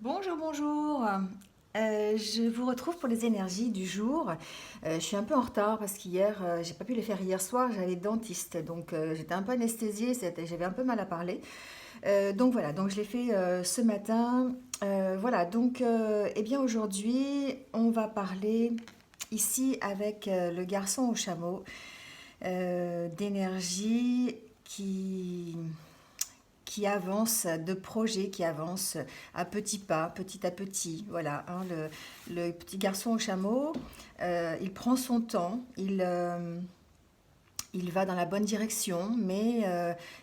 Bonjour, bonjour. Je vous retrouve pour les énergies du jour. Je suis un peu en retard parce qu'hier, j'ai pas pu les faire hier soir, j'allais dentiste, donc j'étais un peu anesthésiée, j'avais un peu mal à parler. Donc voilà, donc je l'ai fait ce matin. Voilà, donc eh bien aujourd'hui, on va parler ici avec le garçon au chameau d'énergie qui avance, de projets qui avancent à petits pas, petit à petit. Voilà, hein, le petit garçon au chameau, il prend son temps, il va dans la bonne direction, mais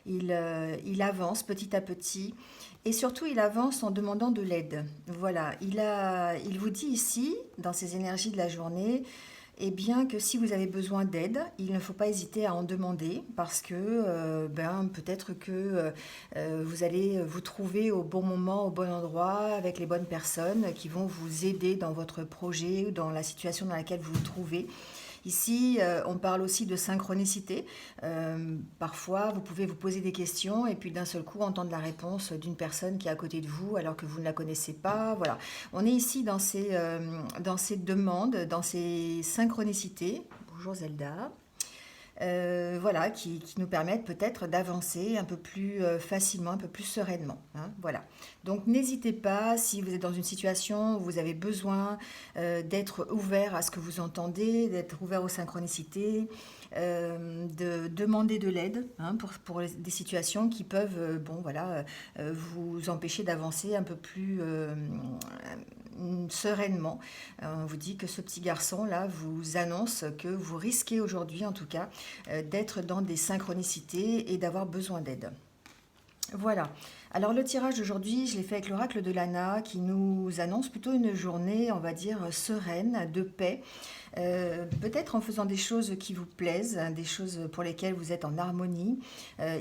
il avance petit à petit. Et surtout, il avance en demandant de l'aide. Voilà, il vous dit ici, dans ses énergies de la journée, eh bien que si vous avez besoin d'aide, il ne faut pas hésiter à en demander parce que peut-être que vous allez vous trouver au bon moment, au bon endroit, avec les bonnes personnes qui vont vous aider dans votre projet ou dans la situation dans laquelle vous vous trouvez. Ici, on parle aussi de synchronicité. Parfois, vous pouvez vous poser des questions et puis d'un seul coup entendre la réponse d'une personne qui est à côté de vous alors que vous ne la connaissez pas. Voilà. On est ici dans ces demandes, dans ces synchronicités. Bonjour Zelda. Voilà, qui nous permettent peut-être d'avancer un peu plus facilement, un peu plus sereinement, hein, voilà. Donc n'hésitez pas, si vous êtes dans une situation où vous avez besoin d'être ouvert à ce que vous entendez, d'être ouvert aux synchronicités, de demander de l'aide, hein, pour des situations qui peuvent bon, voilà, vous empêcher d'avancer un peu plus sereinement. On vous dit que ce petit garçon-là vous annonce que vous risquez aujourd'hui, en tout cas, d'être dans des synchronicités et d'avoir besoin d'aide. Voilà. Alors le tirage d'aujourd'hui, je l'ai fait avec l'oracle de Lana qui nous annonce plutôt une journée, on va dire, sereine, de paix. Peut-être en faisant des choses qui vous plaisent, des choses pour lesquelles vous êtes en harmonie.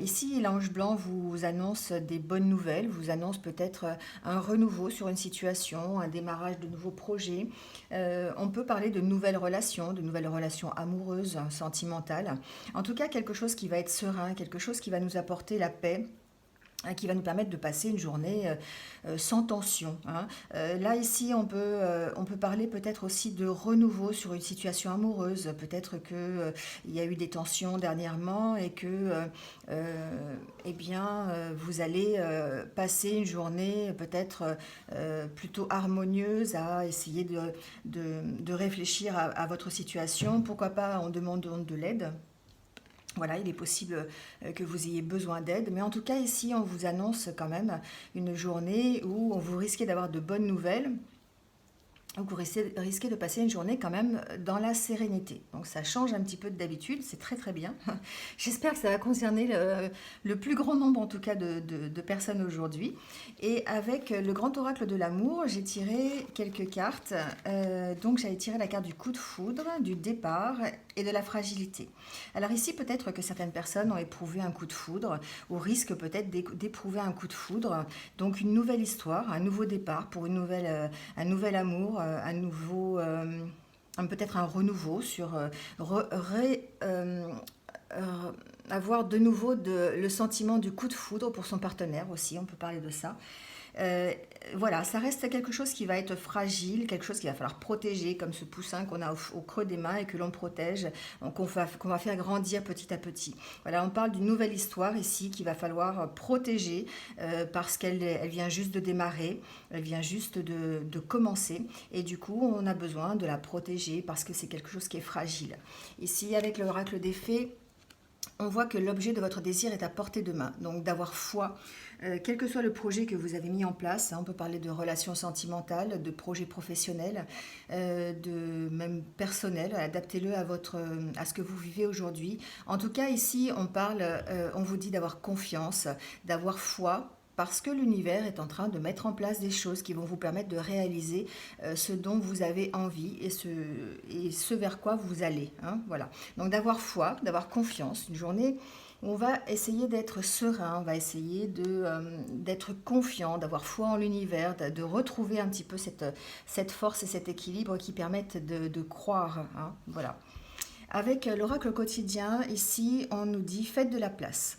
Ici, l'ange blanc vous annonce des bonnes nouvelles, vous annonce peut-être un renouveau sur une situation, un démarrage de nouveaux projets. On peut parler de nouvelles relations amoureuses, sentimentales. En tout cas, quelque chose qui va être serein, quelque chose qui va nous apporter la paix, hein, qui va nous permettre de passer une journée sans tension, hein. Là, ici, on peut parler peut-être aussi de renouveau sur une situation amoureuse. Peut-être que, il y a eu des tensions dernièrement et que vous allez passer une journée peut-être plutôt harmonieuse à essayer de réfléchir à votre situation. Pourquoi pas en demandant de l'aide. Voilà, il est possible que vous ayez besoin d'aide, mais en tout cas ici on vous annonce quand même une journée où vous risquez d'avoir de bonnes nouvelles, vous risquez de passer une journée quand même dans la sérénité. Donc ça change un petit peu d'habitude, c'est très très bien. J'espère que ça va concerner le plus grand nombre en tout cas de personnes aujourd'hui. Et avec le grand oracle de l'amour, j'ai tiré quelques cartes. Donc j'avais tiré la carte du coup de foudre, du départ et de la fragilité. Alors ici peut-être que certaines personnes ont éprouvé un coup de foudre ou risquent peut-être d'éprouver un coup de foudre. Donc une nouvelle histoire, un nouveau départ pour un nouvel amour, peut-être un renouveau sur euh, avoir de nouveau le sentiment du coup de foudre pour son partenaire aussi, on peut parler de ça. Euh, voilà, ça reste quelque chose qui va être fragile, quelque chose qu'il va falloir protéger, comme ce poussin qu'on a au creux des mains et que l'on protège, qu'on va faire grandir petit à petit. Voilà, on parle d'une nouvelle histoire ici qu'il va falloir protéger parce elle vient juste de démarrer, elle vient juste de commencer et du coup on a besoin de la protéger parce que c'est quelque chose qui est fragile. Ici, avec l'oracle des fées, on voit que l'objet de votre désir est à portée de main, donc d'avoir foi, quel que soit le projet que vous avez mis en place, hein, on peut parler de relations sentimentales, de projets professionnels, de même personnels, adaptez-le à ce que vous vivez aujourd'hui. En tout cas, ici, on vous dit d'avoir confiance, d'avoir foi, parce que l'univers est en train de mettre en place des choses qui vont vous permettre de réaliser ce dont vous avez envie et ce vers quoi vous allez, hein, voilà. Donc d'avoir foi, d'avoir confiance, une journée où on va essayer d'être serein, on va essayer d'être confiant, d'avoir foi en l'univers, de retrouver un petit peu cette force et cet équilibre qui permettent de croire, hein, voilà. Avec l'oracle quotidien, ici, on nous dit faites de la place.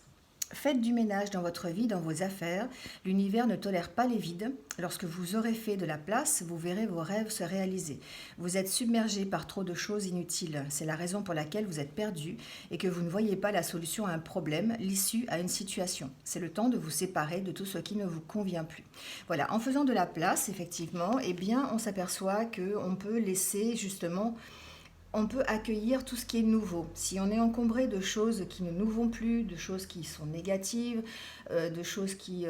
Faites du ménage dans votre vie, dans vos affaires. L'univers ne tolère pas les vides. Lorsque vous aurez fait de la place, vous verrez vos rêves se réaliser. Vous êtes submergé par trop de choses inutiles. C'est la raison pour laquelle vous êtes perdu et que vous ne voyez pas la solution à un problème, l'issue à une situation. C'est le temps de vous séparer de tout ce qui ne vous convient plus. Voilà, en faisant de la place, effectivement, eh bien, on s'aperçoit qu'on peut laisser justement on peut accueillir tout ce qui est nouveau. Si on est encombré de choses qui ne nous vont plus, de choses qui sont négatives, de choses qui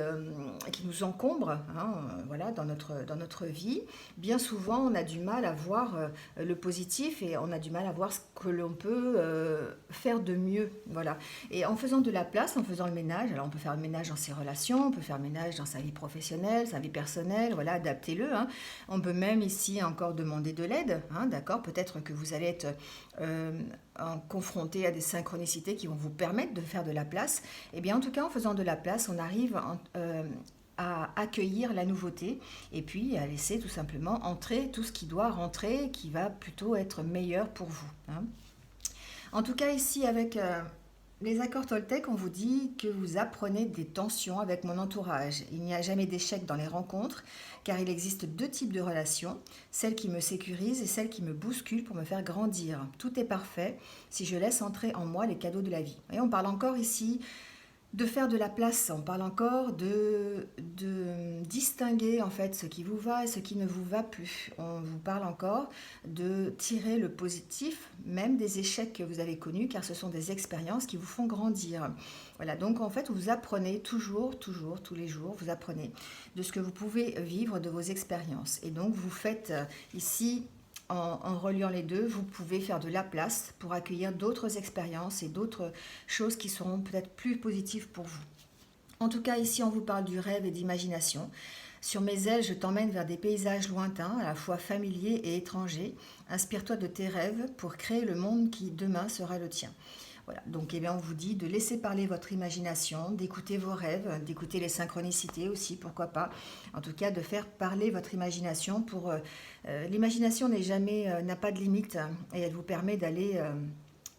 nous encombrent, hein, voilà, dans notre vie, bien souvent on a du mal à voir le positif et on a du mal à voir ce que l'on peut faire de mieux. Voilà. Et en faisant de la place, en faisant le ménage, alors on peut faire le ménage dans ses relations, on peut faire le ménage dans sa vie professionnelle, sa vie personnelle, voilà, adaptez-le. Hein. On peut même ici encore demander de l'aide, hein, d'accord? Peut-être que vous allez être confronté à des synchronicités qui vont vous permettre de faire de la place. Et bien en tout cas, en faisant de la place, on arrive à accueillir la nouveauté et puis à laisser tout simplement entrer tout ce qui doit rentrer, qui va plutôt être meilleur pour vous. Hein. En tout cas, ici, avec les accords Toltec, on vous dit que vous apprenez des tensions avec mon entourage. Il n'y a jamais d'échec dans les rencontres, car il existe deux types de relations, celle qui me sécurise et celle qui me bouscule pour me faire grandir. Tout est parfait si je laisse entrer en moi les cadeaux de la vie. Et on parle encore ici de faire de la place, on parle encore de distinguer en fait ce qui vous va et ce qui ne vous va plus. On vous parle encore de tirer le positif, même des échecs que vous avez connus, car ce sont des expériences qui vous font grandir. Voilà, donc en fait vous apprenez toujours, tous les jours, vous apprenez de ce que vous pouvez vivre de vos expériences. Et donc vous faites ici en reliant les deux, vous pouvez faire de la place pour accueillir d'autres expériences et d'autres choses qui seront peut-être plus positives pour vous. En tout cas, ici, on vous parle du rêve et d'imagination. Sur mes ailes, je t'emmène vers des paysages lointains, à la fois familiers et étrangers. Inspire-toi de tes rêves pour créer le monde qui demain sera le tien. Voilà, donc eh bien, on vous dit de laisser parler votre imagination, d'écouter vos rêves, d'écouter les synchronicités aussi, pourquoi pas. En tout cas, de faire parler votre imagination pour... l'imagination n'a pas de limite et elle vous permet d'aller...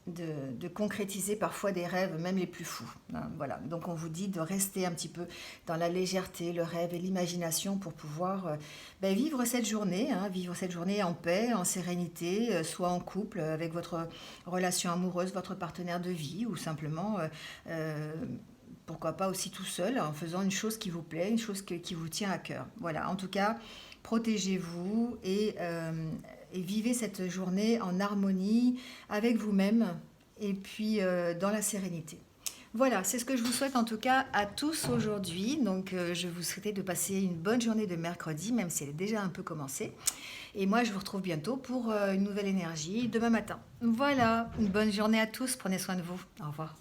de concrétiser parfois des rêves, même les plus fous. Hein, voilà. Donc on vous dit de rester un petit peu dans la légèreté, le rêve et l'imagination pour pouvoir vivre cette journée, hein, vivre cette journée en paix, en sérénité, soit en couple, avec votre relation amoureuse, votre partenaire de vie, ou simplement, pourquoi pas aussi tout seul, en faisant une chose qui vous plaît, une chose qui vous tient à cœur. Voilà, en tout cas, protégez-vous et vivez cette journée en harmonie avec vous-même et puis dans la sérénité. Voilà, c'est ce que je vous souhaite en tout cas à tous aujourd'hui. Donc je vous souhaite de passer une bonne journée de mercredi, même si elle est déjà un peu commencée. Et moi, je vous retrouve bientôt pour une nouvelle énergie demain matin. Voilà, une bonne journée à tous. Prenez soin de vous. Au revoir.